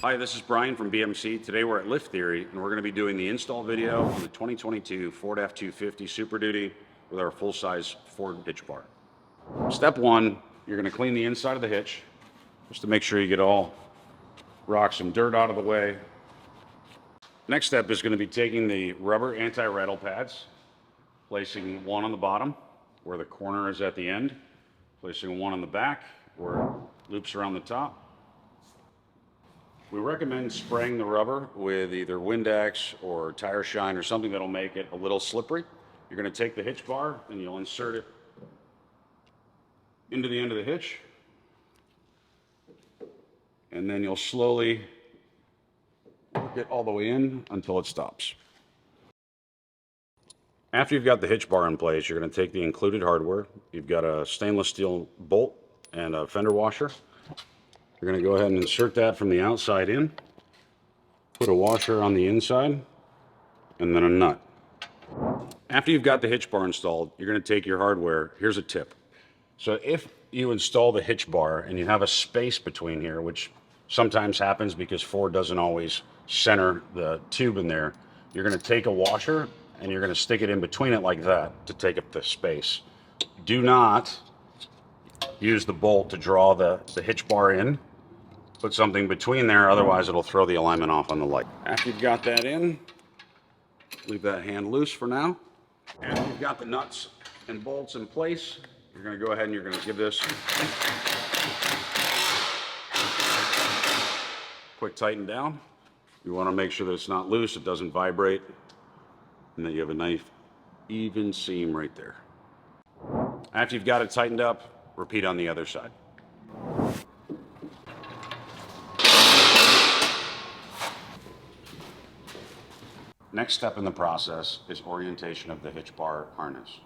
Hi, this is Brian from BMC. Today we're at Lift Theory and we're going to be doing the install video on the 2022 Ford F-250 Super Duty with our full-size Ford hitch bar. Step one, you're going to clean the inside of the hitch just to make sure you get all rocks and dirt out of the way. Next step is going to be taking the rubber anti-rattle pads, placing one on the bottom where the corner is at the end, placing one on the back where it loops around the top. We recommend spraying the rubber with either Windex or tire shine or something that'll make it a little slippery. You're going to take the hitch bar and you'll insert it into the end of the hitch, and then you'll slowly work it all the way in until it stops. After you've got the hitch bar in place, you're going to take the included hardware. You've got a stainless steel bolt and a fender washer. You're going to go ahead and insert that from the outside in, put a washer on the inside, and then a nut. After you've got the hitch bar installed, you're going to take your hardware. Here's a tip. So if you install the hitch bar and you have a space between here, which sometimes happens because Ford doesn't always center the tube in there, you're going to take a washer and you're going to stick it in between it like that to take up the space. Do not use the bolt to draw the hitch bar in. Put something between there, otherwise it'll throw the alignment off on the light. After you've got that in, leave that hand loose for now. After you've got the nuts and bolts in place, you're going to go ahead and you're going to give this quick tighten down. You want to make sure that it's not loose, it doesn't vibrate, and that you have a nice even seam right there. After you've got it tightened up, repeat on the other side. Next step in the process is orientation of the hitch bar harness.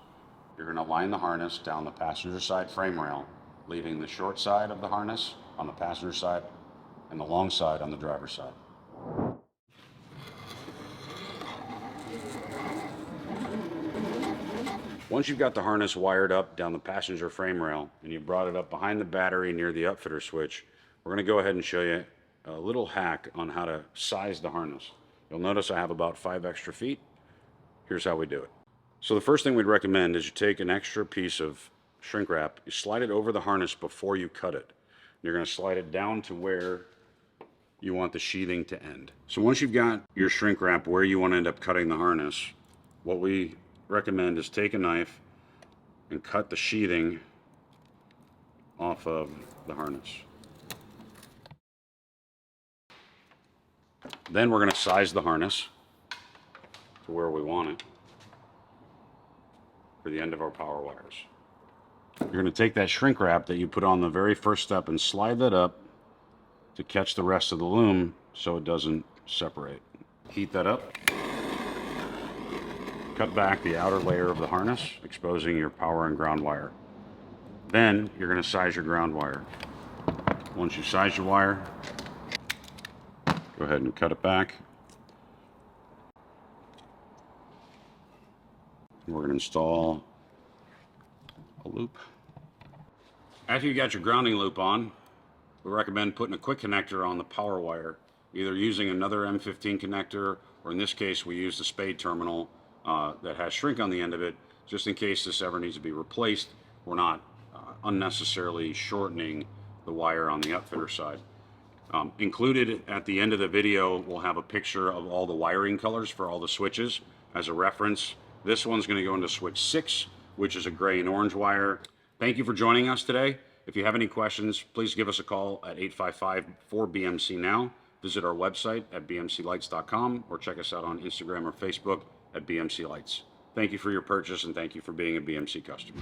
You're going to line the harness down the passenger side frame rail, leaving the short side of the harness on the passenger side and the long side on the driver's side. Once you've got the harness wired up down the passenger frame rail and you've brought it up behind the battery near the upfitter switch, we're going to go ahead and show you a little hack on how to size the harness. You'll notice I have about 5 extra feet. Here's how we do it. So the first thing we'd recommend is you take an extra piece of shrink wrap, you slide it over the harness before you cut it. You're going to slide it down to where you want the sheathing to end. So once you've got your shrink wrap where you want to end up cutting the harness, what we recommend is take a knife and cut the sheathing off of the harness. Then we're going to size the harness to where we want it for the end of our power wires. You're going to take that shrink wrap that you put on the very first step and slide that up to catch the rest of the loom so it doesn't separate. Heat that up. Cut back the outer layer of the harness, exposing your power and ground wire. Then you're going to size your ground wire. Once you size your wire, go ahead and cut it back. We're going to install a loop. After you got your grounding loop on, we recommend putting a quick connector on the power wire, either using another M15 connector, or in this case we use the spade terminal that has shrink on the end of it, just in case this ever needs to be replaced. We're not unnecessarily shortening the wire on the upfitter side. Included at the end of the video, we'll have a picture of all the wiring colors for all the switches as a reference. This one's going to go into switch 6, which is a gray and orange wire. Thank you for joining us today. If you have any questions, please give us a call at 855-4BMC now. Visit our website at bmclights.com or check us out on Instagram or Facebook at BMC Lights. Thank you for your purchase and thank you for being a BMC customer.